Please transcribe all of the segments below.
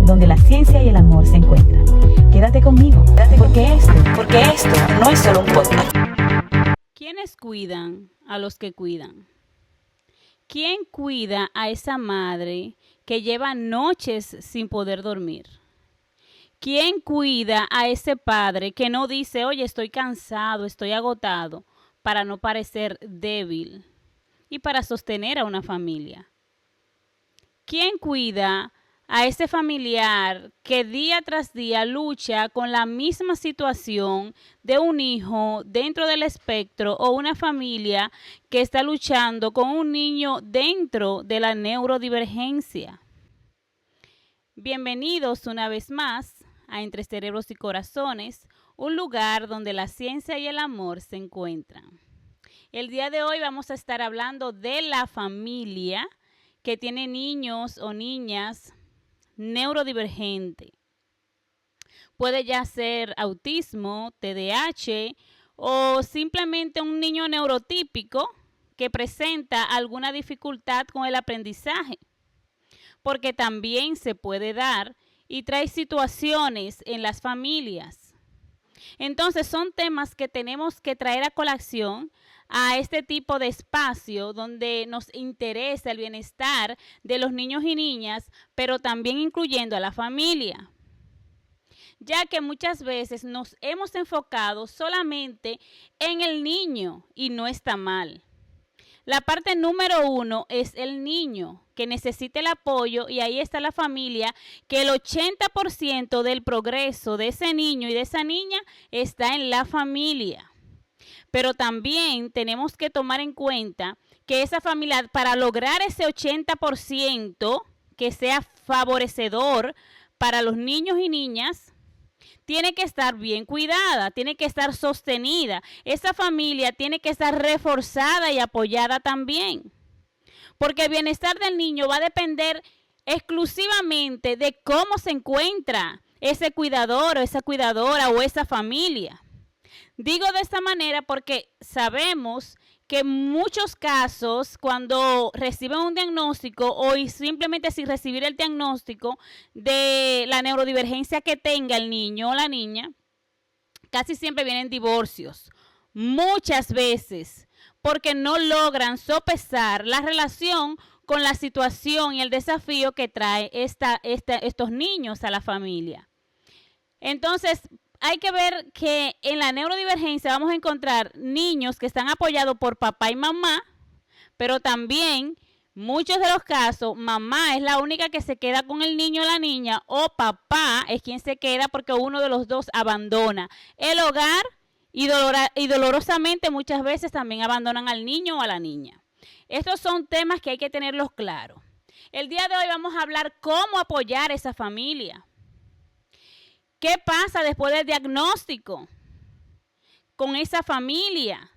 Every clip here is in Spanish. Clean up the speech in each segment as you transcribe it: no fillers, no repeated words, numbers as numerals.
donde la ciencia y el amor se encuentran. Quédate conmigo, porque esto no es solo un podcast. ¿Quiénes cuidan a los que cuidan? ¿Quién cuida a esa madre que lleva noches sin poder dormir? ¿Quién cuida a ese padre que no dice, oye, estoy cansado, estoy agotado, para no parecer débil y para sostener a una familia? ¿Quién cuida a ese familiar que día tras día lucha con la misma situación de un hijo dentro del espectro o una familia que está luchando con un niño dentro de la neurodivergencia? Bienvenidos una vez más a Entre Cerebros y Corazones, un lugar donde la ciencia y el amor se encuentran. El día de hoy vamos a estar hablando de la familia que tiene niños o niñas neurodivergentes. Puede ya ser autismo, TDAH o simplemente un niño neurotípico que presenta alguna dificultad con el aprendizaje, porque también se puede dar y trae situaciones en las familias. Entonces son temas que tenemos que traer a colación a este tipo de espacio donde nos interesa el bienestar de los niños y niñas, pero también incluyendo a la familia, ya que muchas veces nos hemos enfocado solamente en el niño y no está mal. La parte número 1 es el niño que necesita el apoyo, y ahí está la familia, que el 80% del progreso de ese niño y de esa niña está en la familia. Pero también tenemos que tomar en cuenta que esa familia, para lograr ese 80% que sea favorecedor para los niños y niñas, tiene que estar bien cuidada, tiene que estar sostenida. Esa familia tiene que estar reforzada y apoyada también. Porque el bienestar del niño va a depender exclusivamente de cómo se encuentra ese cuidador o esa cuidadora o esa familia. Digo de esta manera porque sabemos que en muchos casos, cuando reciben un diagnóstico o simplemente sin recibir el diagnóstico de la neurodivergencia que tenga el niño o la niña, casi siempre vienen divorcios. Muchas veces, porque no logran sopesar la relación con la situación y el desafío que trae estos niños a la familia. Entonces, hay que ver que en la neurodivergencia vamos a encontrar niños que están apoyados por papá y mamá, pero también muchos de los casos mamá es la única que se queda con el niño o la niña, o papá es quien se queda porque uno de los dos abandona el hogar y dolorosamente muchas veces también abandonan al niño o a la niña. Estos son temas que hay que tenerlos claros. El día de hoy vamos a hablar cómo apoyar a esa familia. ¿Qué pasa después del diagnóstico con esa familia?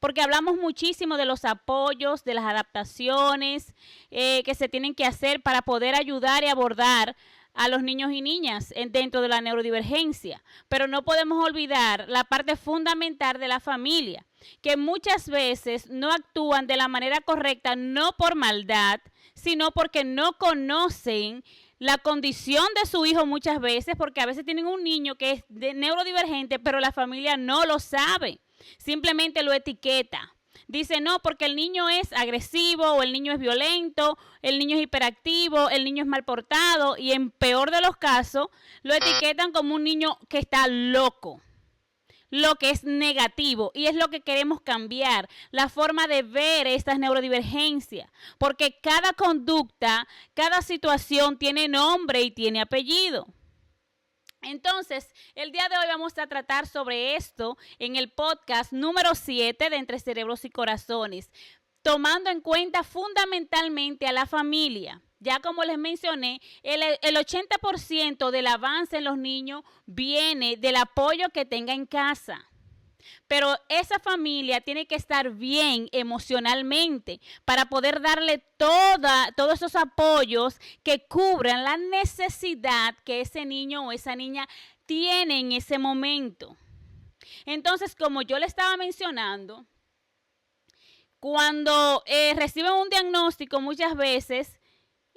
Porque hablamos muchísimo de los apoyos, de las adaptaciones que se tienen que hacer para poder ayudar y abordar a los niños y niñas dentro de la neurodivergencia. Pero no podemos olvidar la parte fundamental de la familia, que muchas veces no actúan de la manera correcta, no por maldad, sino porque no conocen la condición de su hijo muchas veces, porque a veces tienen un niño que es neurodivergente, pero la familia no lo sabe, simplemente lo etiqueta. Dice, no, porque el niño es agresivo, o el niño es violento, el niño es hiperactivo, el niño es mal portado, y en peor de los casos, lo etiquetan como un niño que está loco, lo que es negativo, y es lo que queremos cambiar, la forma de ver estas neurodivergencias, porque cada conducta, cada situación tiene nombre y tiene apellido. Entonces, el día de hoy vamos a tratar sobre esto en el podcast número 7 de Entre Cerebros y Corazones, tomando en cuenta fundamentalmente a la familia. Ya como les mencioné, el 80% del avance en los niños viene del apoyo que tenga en casa. Pero esa familia tiene que estar bien emocionalmente para poder darle todos esos apoyos que cubran la necesidad que ese niño o esa niña tiene en ese momento. Entonces, como yo le estaba mencionando, cuando reciben un diagnóstico muchas veces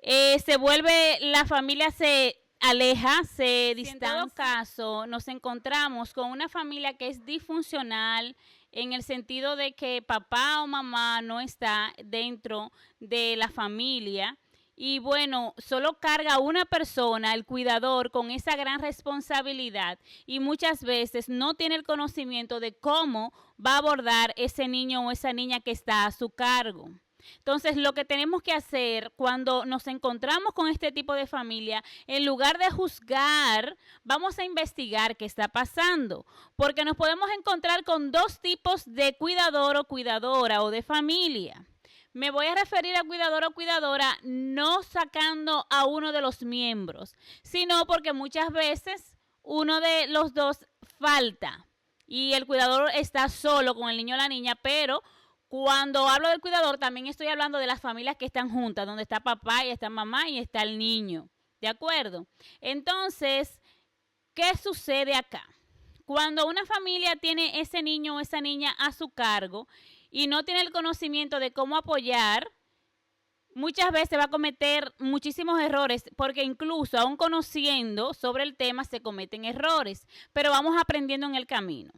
la familia se aleja, se distancia. En todo caso, nos encontramos con una familia que es disfuncional en el sentido de que papá o mamá no está dentro de la familia. Y bueno, solo carga una persona, el cuidador, con esa gran responsabilidad y muchas veces no tiene el conocimiento de cómo va a abordar ese niño o esa niña que está a su cargo. Entonces, lo que tenemos que hacer cuando nos encontramos con este tipo de familia, en lugar de juzgar, vamos a investigar qué está pasando, porque nos podemos encontrar con dos tipos de cuidador o cuidadora o de familia. Me voy a referir a cuidador o cuidadora no sacando a uno de los miembros, sino porque muchas veces uno de los dos falta y el cuidador está solo con el niño o la niña, pero cuando hablo del cuidador también estoy hablando de las familias que están juntas, donde está papá y está mamá y está el niño, ¿de acuerdo? Entonces, ¿qué sucede acá? Cuando una familia tiene ese niño o esa niña a su cargo y no tiene el conocimiento de cómo apoyar, muchas veces va a cometer muchísimos errores, porque incluso aún conociendo sobre el tema se cometen errores, pero vamos aprendiendo en el camino.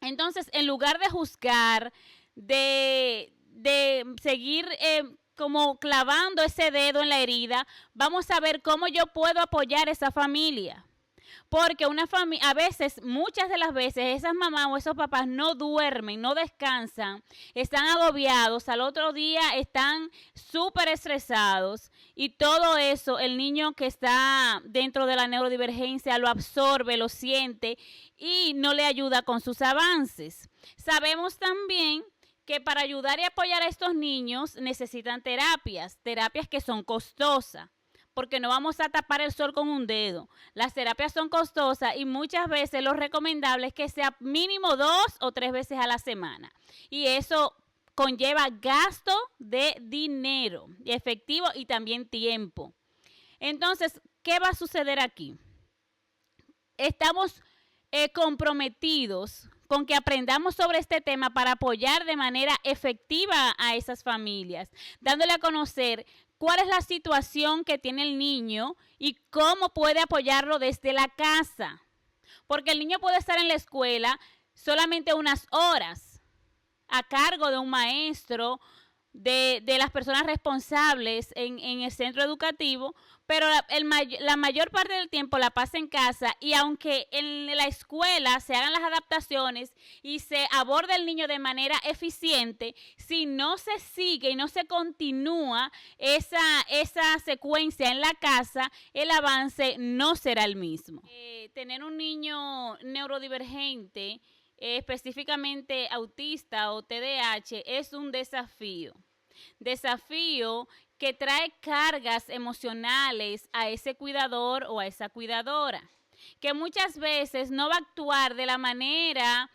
Entonces, en lugar de juzgar, de seguir como clavando ese dedo en la herida, vamos a ver cómo yo puedo apoyar a esa familia. Porque una familia, a veces, muchas de las veces, esas mamás o esos papás no duermen, no descansan, están agobiados, al otro día están súper estresados y todo eso, el niño que está dentro de la neurodivergencia lo absorbe, lo siente y no le ayuda con sus avances. Sabemos también que para ayudar y apoyar a estos niños necesitan terapias que son costosas, porque no vamos a tapar el sol con un dedo. Las terapias son costosas y muchas veces lo recomendable es que sea mínimo 2 o 3 veces a la semana. Y eso conlleva gasto de dinero, efectivo y también tiempo. Entonces, ¿qué va a suceder aquí? Estamos comprometidos con que aprendamos sobre este tema para apoyar de manera efectiva a esas familias, dándole a conocer cuál es la situación que tiene el niño y cómo puede apoyarlo desde la casa. Porque el niño puede estar en la escuela solamente unas horas a cargo de un maestro, de las personas responsables en el centro educativo, pero la mayor parte del tiempo la pasa en casa, y aunque en la escuela se hagan las adaptaciones y se aborde el niño de manera eficiente, si no se sigue y no se continúa esa secuencia en la casa, el avance no será el mismo. Tener un niño neurodivergente, específicamente autista o TDAH, es un desafío que trae cargas emocionales a ese cuidador o a esa cuidadora, que muchas veces no va a actuar de la manera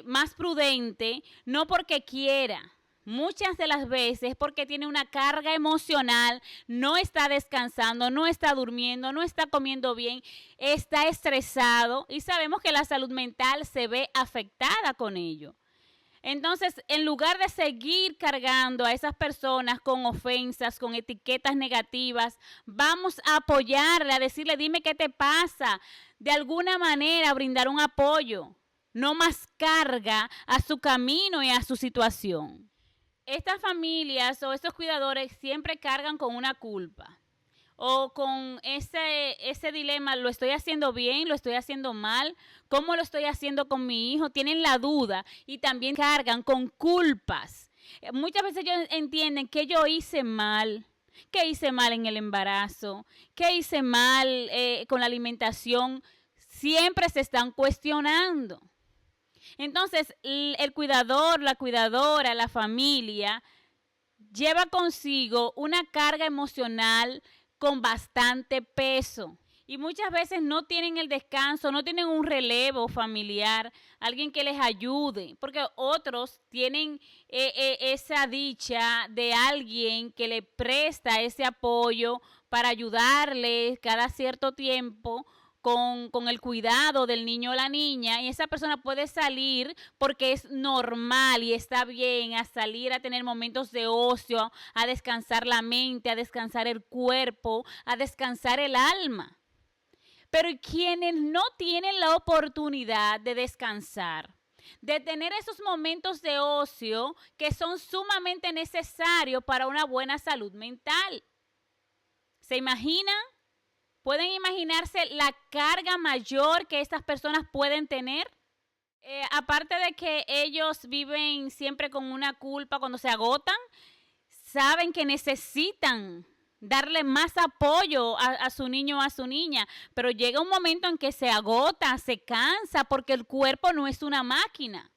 más prudente, no porque quiera. Muchas de las veces porque tiene una carga emocional, no está descansando, no está durmiendo, no está comiendo bien, está estresado, y sabemos que la salud mental se ve afectada con ello. Entonces, en lugar de seguir cargando a esas personas con ofensas, con etiquetas negativas, vamos a apoyarle, a decirle, dime qué te pasa, de alguna manera brindar un apoyo, no más carga a su camino y a su situación. Estas familias o estos cuidadores siempre cargan con una culpa o con ese dilema: ¿lo estoy haciendo bien? ¿Lo estoy haciendo mal? ¿Cómo lo estoy haciendo con mi hijo? Tienen la duda y también cargan con culpas. Muchas veces ellos entienden que yo hice mal. ¿Qué hice mal en el embarazo? ¿Qué hice mal con la alimentación? Siempre se están cuestionando. Entonces, el cuidador, la cuidadora, la familia lleva consigo una carga emocional con bastante peso. Y muchas veces no tienen el descanso, no tienen un relevo familiar, alguien que les ayude, porque otros tienen esa dicha de alguien que le presta ese apoyo para ayudarles cada cierto tiempo con el cuidado del niño o la niña, y esa persona puede salir porque es normal y está bien a salir a tener momentos de ocio, a descansar la mente, a descansar el cuerpo, a descansar el alma. Pero quienes no tienen la oportunidad de descansar, de tener esos momentos de ocio que son sumamente necesarios para una buena salud mental, ¿se imaginan? ¿Pueden imaginarse la carga mayor que estas personas pueden tener? Aparte de que ellos viven siempre con una culpa cuando se agotan, saben que necesitan darle más apoyo a su niño o a su niña, pero llega un momento en que se agota, se cansa, porque el cuerpo no es una máquina.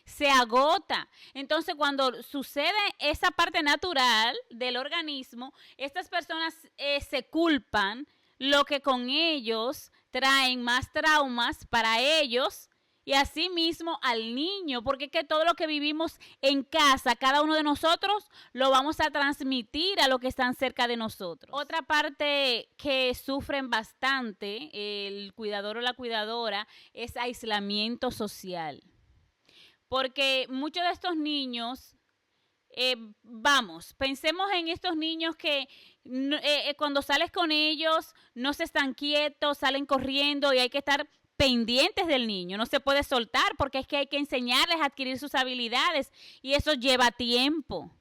Se agota. Entonces, cuando sucede esa parte natural del organismo, estas personas se culpan, lo que con ellos traen más traumas para ellos y asimismo al niño, porque es que todo lo que vivimos en casa, cada uno de nosotros, lo vamos a transmitir a los que están cerca de nosotros. Otra parte que sufren bastante el cuidador o la cuidadora es aislamiento social, porque muchos de estos niños, pensemos en estos niños que cuando sales con ellos no se están quietos, salen corriendo y hay que estar pendientes del niño, no se puede soltar porque es que hay que enseñarles a adquirir sus habilidades y eso lleva tiempo.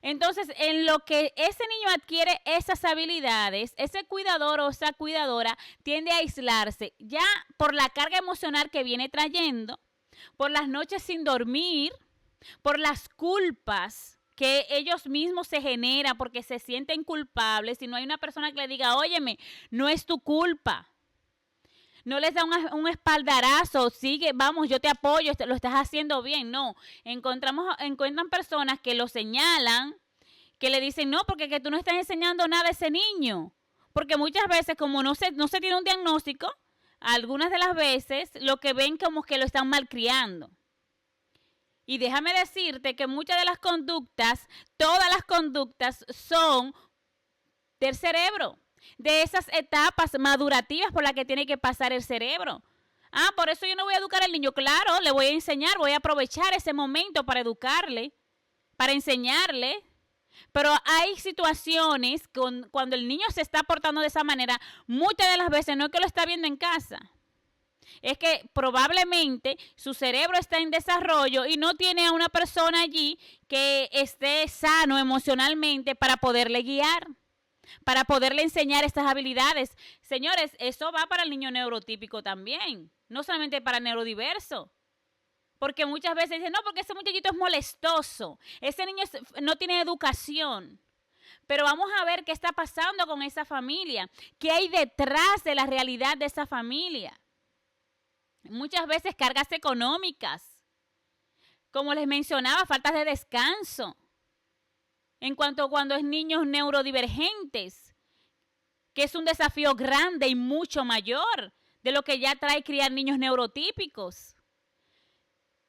Entonces, en lo que ese niño adquiere esas habilidades, ese cuidador o esa cuidadora tiende a aislarse ya por la carga emocional que viene trayendo, por las noches sin dormir, por las culpas que ellos mismos se generan porque se sienten culpables y no hay una persona que le diga, óyeme, no es tu culpa. No les da un espaldarazo, sigue, vamos, yo te apoyo, lo estás haciendo bien. No, encuentran personas que lo señalan, que le dicen, no, porque que tú no estás enseñando nada a ese niño. Porque muchas veces, como no se tiene un diagnóstico, algunas de las veces lo que ven como que lo están malcriando. Y déjame decirte que muchas de las conductas, todas las conductas son del cerebro, de esas etapas madurativas por las que tiene que pasar el cerebro. Por eso yo no voy a educar al niño. Claro, le voy a enseñar, voy a aprovechar ese momento para educarle, para enseñarle. Pero hay situaciones cuando el niño se está portando de esa manera, muchas de las veces no es que lo está viendo en casa. Es que probablemente su cerebro está en desarrollo y no tiene a una persona allí que esté sano emocionalmente para poderle guiar, para poderle enseñar estas habilidades. Señores, eso va para el niño neurotípico también, no solamente para el neurodiverso. Porque muchas veces dicen, no, porque ese muchachito es molestoso, ese niño no tiene educación. Pero vamos a ver qué está pasando con esa familia, qué hay detrás de la realidad de esa familia. Muchas veces cargas económicas, como les mencionaba, faltas de descanso. En cuanto cuando es niños neurodivergentes, que es un desafío grande y mucho mayor de lo que ya trae criar niños neurotípicos.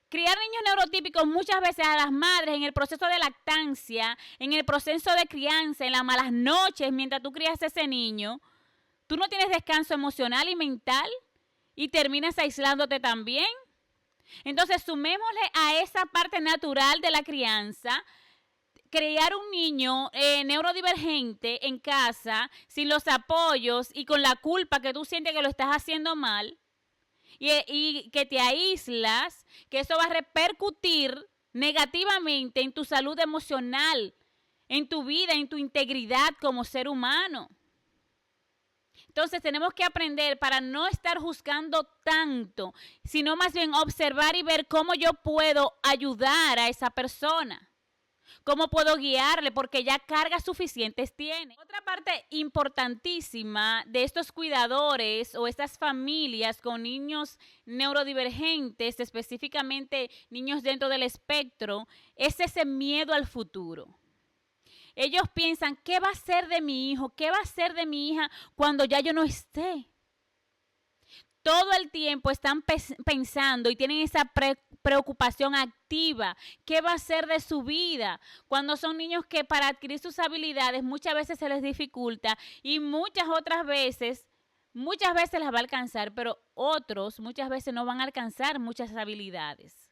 Criar niños neurotípicos muchas veces a las madres en el proceso de lactancia, en el proceso de crianza, en las malas noches, mientras tú crías a ese niño, tú no tienes descanso emocional y mental y terminas aislándote también. Entonces, sumémosle a esa parte natural de la crianza, criar un niño neurodivergente en casa, sin los apoyos y con la culpa que tú sientes que lo estás haciendo mal, y que te aíslas, que eso va a repercutir negativamente en tu salud emocional, en tu vida, en tu integridad como ser humano. Entonces tenemos que aprender para no estar juzgando tanto, sino más bien observar y ver cómo yo puedo ayudar a esa persona. ¿Cómo puedo guiarle? Porque ya cargas suficientes tiene. Otra parte importantísima de estos cuidadores o estas familias con niños neurodivergentes, específicamente niños dentro del espectro, es ese miedo al futuro. Ellos piensan, ¿qué va a ser de mi hijo? ¿Qué va a ser de mi hija cuando ya yo no esté? Todo el tiempo están pensando y tienen esa preocupación activa. ¿Qué va a ser de su vida? Cuando son niños que para adquirir sus habilidades muchas veces se les dificulta y muchas otras veces muchas veces las va a alcanzar, pero otros muchas veces no van a alcanzar muchas habilidades,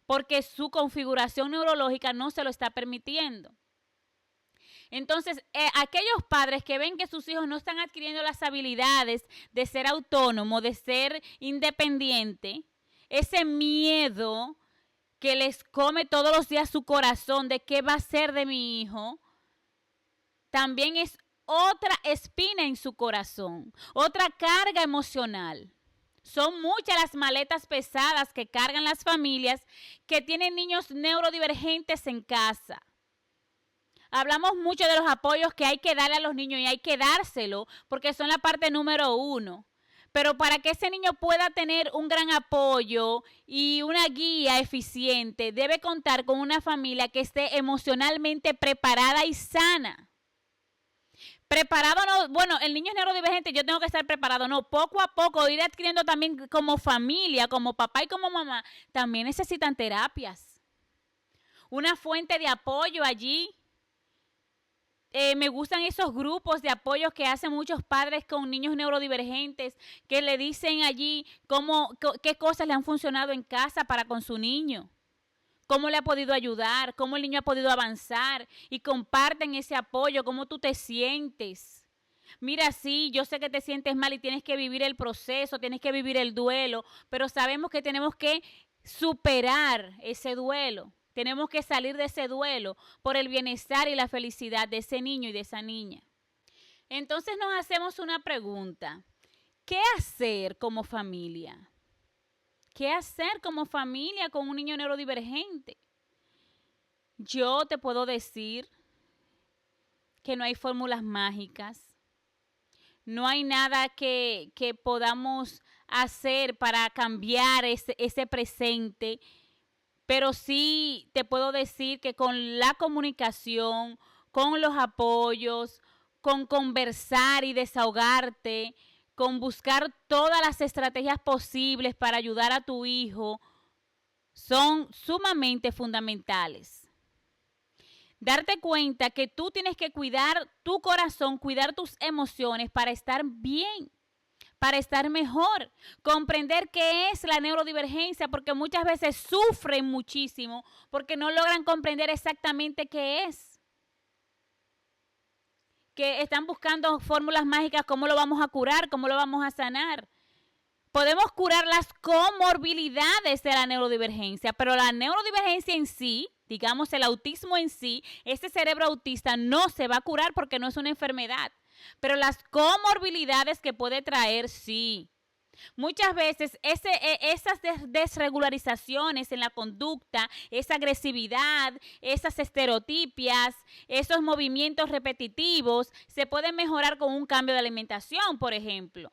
porque su configuración neurológica no se lo está permitiendo. Entonces, aquellos padres que ven que sus hijos no están adquiriendo las habilidades de ser autónomo, de ser independiente, ese miedo que les come todos los días su corazón de qué va a ser de mi hijo, también es otra espina en su corazón, otra carga emocional. Son muchas las maletas pesadas que cargan las familias que tienen niños neurodivergentes en casa. Hablamos mucho de los apoyos que hay que darle a los niños y hay que dárselo porque son la parte número 1. Pero para que ese niño pueda tener un gran apoyo y una guía eficiente, debe contar con una familia que esté emocionalmente preparada y sana. Preparado no, bueno, el niño es neurodivergente, yo tengo que estar preparado. No, poco a poco ir adquiriendo también como familia, como papá y como mamá, también necesitan terapias. Una fuente de apoyo allí. Me gustan esos grupos de apoyo que hacen muchos padres con niños neurodivergentes, que le dicen allí qué cosas le han funcionado en casa para con su niño, cómo le ha podido ayudar, cómo el niño ha podido avanzar y comparten ese apoyo, cómo tú te sientes. Mira, sí, yo sé que te sientes mal y tienes que vivir el proceso, tienes que vivir el duelo, pero sabemos que tenemos que superar ese duelo. Tenemos que salir de ese duelo por el bienestar y la felicidad de ese niño y de esa niña. Entonces nos hacemos una pregunta. ¿Qué hacer como familia? ¿Qué hacer como familia con un niño neurodivergente? Yo te puedo decir que no hay fórmulas mágicas. No hay nada que podamos hacer para cambiar ese presente. Pero sí te puedo decir que con la comunicación, con los apoyos, con conversar y desahogarte, con buscar todas las estrategias posibles para ayudar a tu hijo, son sumamente fundamentales. Darte cuenta que tú tienes que cuidar tu corazón, cuidar tus emociones para estar bien, para estar mejor, comprender qué es la neurodivergencia, porque muchas veces sufren muchísimo porque no logran comprender exactamente qué es. Que están buscando fórmulas mágicas, cómo lo vamos a curar, cómo lo vamos a sanar. Podemos curar las comorbilidades de la neurodivergencia, pero la neurodivergencia en sí, digamos el autismo en sí, este cerebro autista no se va a curar porque no es una enfermedad. Pero las comorbilidades que puede traer, sí. Muchas veces esas desregularizaciones en la conducta, esa agresividad, esas estereotipias, esos movimientos repetitivos, se pueden mejorar con un cambio de alimentación, por ejemplo.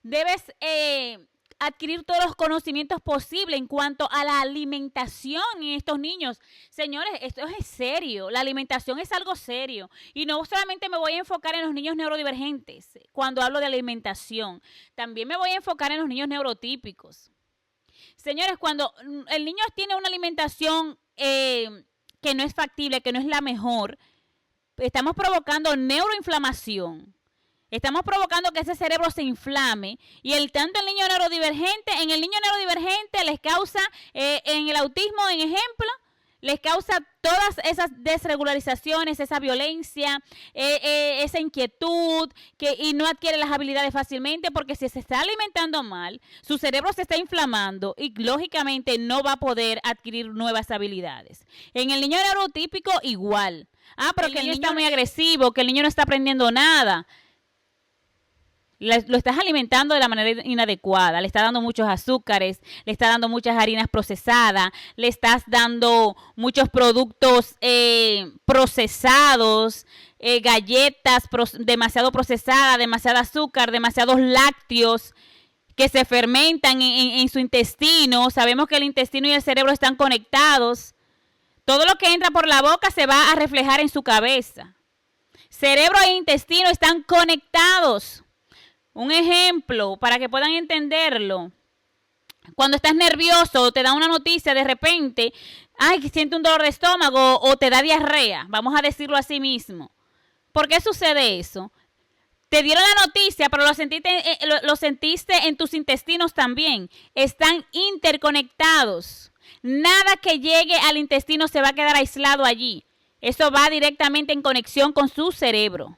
Debes adquirir todos los conocimientos posibles en cuanto a la alimentación en estos niños. Señores, esto es serio, la alimentación es algo serio. Y no solamente me voy a enfocar en los niños neurodivergentes cuando hablo de alimentación, también me voy a enfocar en los niños neurotípicos. Señores, cuando el niño tiene una alimentación que no es factible, que no es la mejor, estamos provocando neuroinflamación. Estamos provocando que ese cerebro se inflame y tanto el niño neurodivergente, en el niño neurodivergente les causa, en el autismo, en ejemplo, les causa todas esas desregularizaciones, esa violencia, esa inquietud, y no adquiere las habilidades fácilmente porque si se está alimentando mal, su cerebro se está inflamando y lógicamente no va a poder adquirir nuevas habilidades. En el niño neurotípico igual. Pero que el niño está muy agresivo, que el niño no está aprendiendo nada. Lo estás alimentando de la manera inadecuada, le estás dando muchos azúcares, le estás dando muchas harinas procesadas, le estás dando muchos productos procesados, galletas demasiado procesadas, demasiado azúcar, demasiados lácteos que se fermentan en su intestino. Sabemos que el intestino y el cerebro están conectados. Todo lo que entra por la boca se va a reflejar en su cabeza. Cerebro e intestino están conectados. Un ejemplo para que puedan entenderlo. Cuando estás nervioso, te da una noticia de repente, siente un dolor de estómago o te da diarrea, vamos a decirlo así mismo. ¿Por qué sucede eso? Te dieron la noticia, pero lo sentiste en tus intestinos también. Están interconectados. Nada que llegue al intestino se va a quedar aislado allí. Eso va directamente en conexión con su cerebro.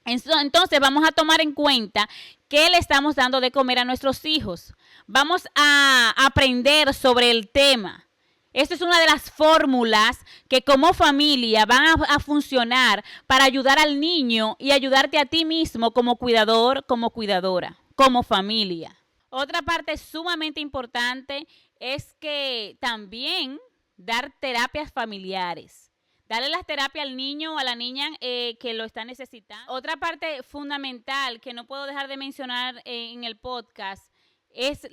Entonces vamos a tomar en cuenta qué le estamos dando de comer a nuestros hijos. Vamos a aprender sobre el tema. Esta es una de las fórmulas que como familia van a funcionar para ayudar al niño y ayudarte a ti mismo como cuidador, como cuidadora, como familia. Otra parte sumamente importante es que también dar terapias familiares. Darle las terapias al niño o a la niña que lo está necesitando. Otra parte fundamental que no puedo dejar de mencionar en el podcast es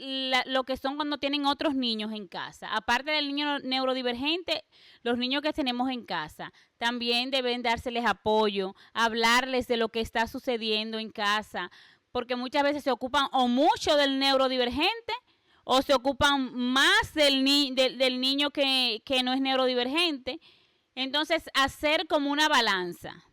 lo que son cuando tienen otros niños en casa. Aparte del niño neurodivergente, los niños que tenemos en casa también deben dárseles apoyo, hablarles de lo que está sucediendo en casa, porque muchas veces se ocupan o mucho del neurodivergente o se ocupan más del niño que no es neurodivergente. Entonces, hacer como una balanza.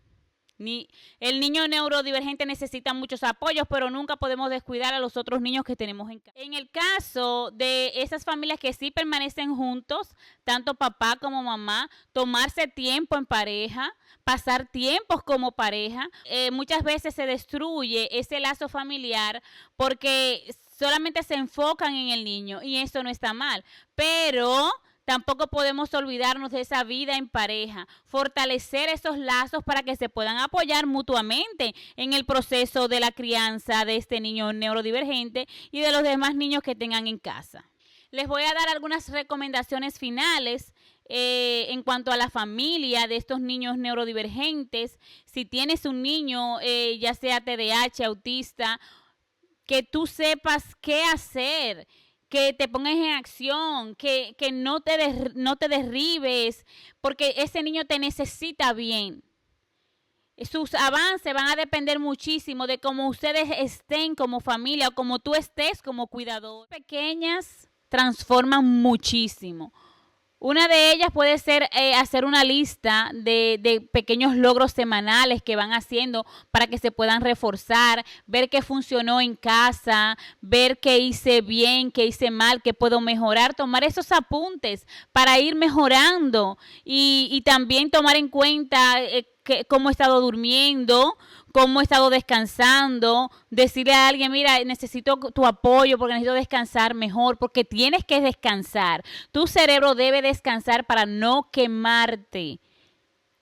El niño neurodivergente necesita muchos apoyos, pero nunca podemos descuidar a los otros niños que tenemos en casa. En el caso de esas familias que sí permanecen juntos, tanto papá como mamá, tomarse tiempo en pareja, pasar tiempos como pareja. Muchas veces se destruye ese lazo familiar porque solamente se enfocan en el niño y eso no está mal, pero tampoco podemos olvidarnos de esa vida en pareja, fortalecer esos lazos para que se puedan apoyar mutuamente en el proceso de la crianza de este niño neurodivergente y de los demás niños que tengan en casa. Les voy a dar algunas recomendaciones finales en cuanto a la familia de estos niños neurodivergentes. Si tienes un niño, ya sea TDAH, autista, que tú sepas qué hacer, que te pongas en acción, que no te derribes, porque ese niño te necesita bien. Sus avances van a depender muchísimo de cómo ustedes estén como familia o como tú estés como cuidador. Pequeñas transforman muchísimo. Una de ellas puede ser hacer una lista de pequeños logros semanales que van haciendo para que se puedan reforzar, ver qué funcionó en casa, ver qué hice bien, qué hice mal, qué puedo mejorar, tomar esos apuntes para ir mejorando y también tomar en cuenta cómo he estado durmiendo, cómo he estado descansando, decirle a alguien, mira, necesito tu apoyo porque necesito descansar mejor, porque tienes que descansar. Tu cerebro debe descansar para no quemarte.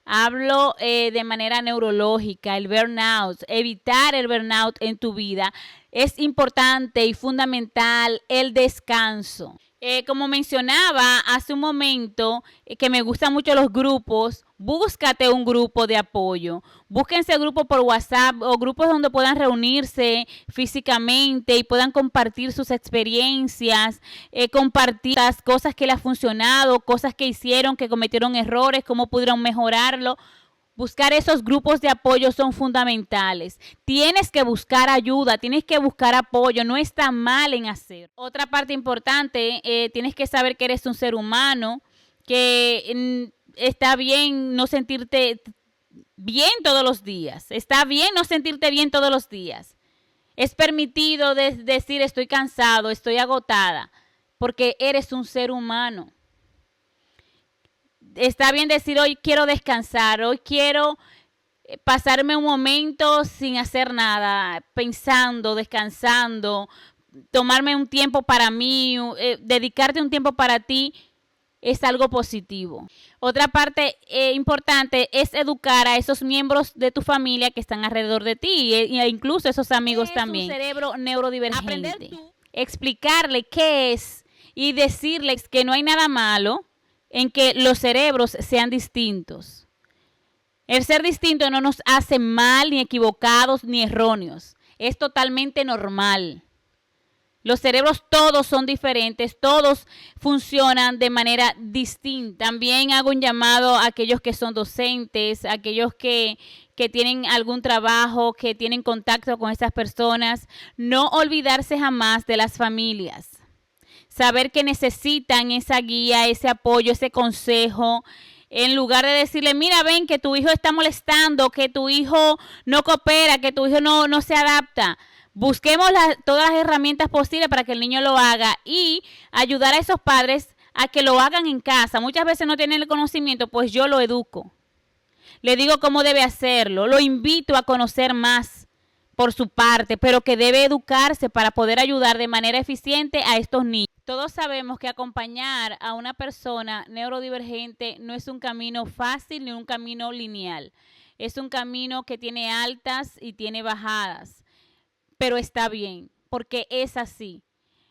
Hablo de manera neurológica, el burnout, evitar el burnout en tu vida. Es importante y fundamental el descanso. Como mencionaba hace un momento, que me gustan mucho los grupos, búscate un grupo de apoyo. Búsquense grupos por WhatsApp o grupos donde puedan reunirse físicamente y puedan compartir sus experiencias, compartir las cosas que les han funcionado, cosas que hicieron, que cometieron errores, cómo pudieron mejorarlo. Buscar esos grupos de apoyo son fundamentales. Tienes que buscar ayuda, tienes que buscar apoyo, no está mal en hacer. Otra parte importante, tienes que saber que eres un ser humano, que está bien no sentirte bien todos los días. Está bien no sentirte bien todos los días. Es permitido decir estoy cansado, estoy agotada, porque eres un ser humano. Está bien decir hoy quiero descansar, hoy quiero pasarme un momento sin hacer nada, pensando, descansando, tomarme un tiempo para mí, dedicarte un tiempo para ti. Es algo positivo. Otra parte importante es educar a esos miembros de tu familia que están alrededor de ti e incluso esos amigos también. Un cerebro neurodivergente. Explicarle qué es y decirles que no hay nada malo en que los cerebros sean distintos. El ser distinto no nos hace mal, ni equivocados, ni erróneos. Es totalmente normal. Los cerebros todos son diferentes, todos funcionan de manera distinta. También hago un llamado a aquellos que son docentes, a aquellos que tienen algún trabajo, que tienen contacto con esas personas. No olvidarse jamás de las familias. Saber que necesitan esa guía, ese apoyo, ese consejo En lugar de decirle, mira, ven que tu hijo está molestando, que tu hijo no coopera, que tu hijo no se adapta. Busquemos todas las herramientas posibles para que el niño lo haga y ayudar a esos padres a que lo hagan en casa. Muchas veces no tienen el conocimiento, pues yo lo educo. Le digo cómo debe hacerlo. Lo invito a conocer más por su parte, pero que debe educarse para poder ayudar de manera eficiente a estos niños. Todos sabemos que acompañar a una persona neurodivergente no es un camino fácil ni un camino lineal. Es un camino que tiene altas y tiene bajadas, pero está bien, porque es así.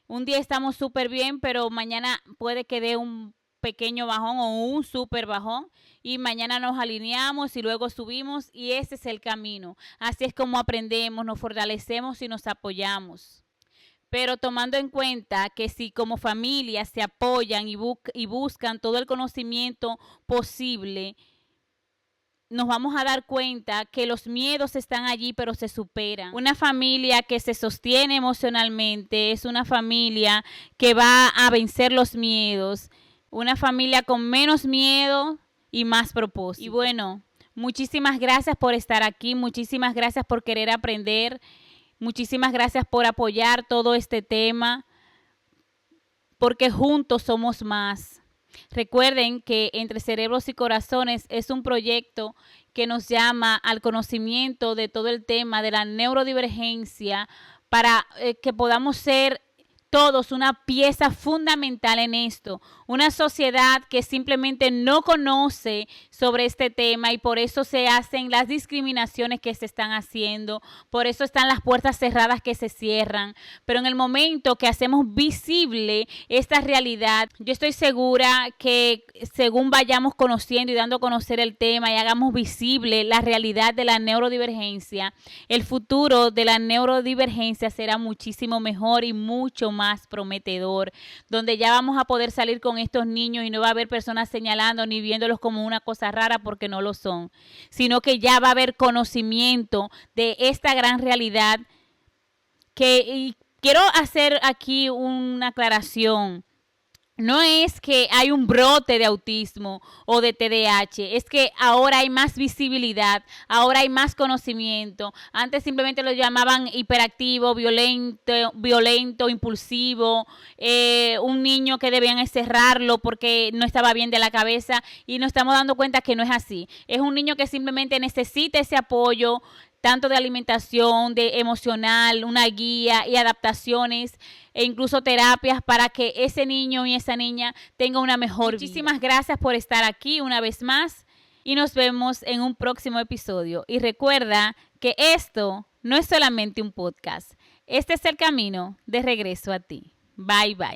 Un día estamos súper bien, pero mañana puede que dé un pequeño bajón o un súper bajón y mañana nos alineamos y luego subimos y ese es el camino. Así es como aprendemos, nos fortalecemos y nos apoyamos. Pero tomando en cuenta que si como familia se apoyan y buscan todo el conocimiento posible, nos vamos a dar cuenta que los miedos están allí, pero se superan. Una familia que se sostiene emocionalmente es una familia que va a vencer los miedos. Una familia con menos miedo y más propósito. Y bueno, muchísimas gracias por estar aquí, muchísimas gracias por querer aprender. Muchísimas gracias por apoyar todo este tema, porque juntos somos más. Recuerden que Entre Cerebros y Corazones es un proyecto que nos llama al conocimiento de todo el tema de la neurodivergencia para que podamos ser todos una pieza fundamental en esto. Una sociedad que simplemente no conoce sobre este tema y por eso se hacen las discriminaciones que se están haciendo, por eso están las puertas cerradas que se cierran. Pero en el momento que hacemos visible esta realidad, yo estoy segura que según vayamos conociendo y dando a conocer el tema y hagamos visible la realidad de la neurodivergencia, el futuro de la neurodivergencia será muchísimo mejor y mucho más prometedor, donde ya vamos a poder salir con estos niños y no va a haber personas señalando ni viéndolos como una cosa rara porque no lo son, sino que ya va a haber conocimiento de esta gran realidad y quiero hacer aquí una aclaración. No es que hay un brote de autismo o de TDAH, es que ahora hay más visibilidad, ahora hay más conocimiento. Antes simplemente lo llamaban hiperactivo, violento, impulsivo, un niño que debían encerrarlo porque no estaba bien de la cabeza y nos estamos dando cuenta que no es así. Es un niño que simplemente necesita ese apoyo, tanto de alimentación, de emocional, una guía y adaptaciones e incluso terapias para que ese niño y esa niña tenga una mejor vida. Muchísimas gracias por estar aquí una vez más y nos vemos en un próximo episodio. Y recuerda que esto no es solamente un podcast, este es el camino de regreso a ti. Bye, bye.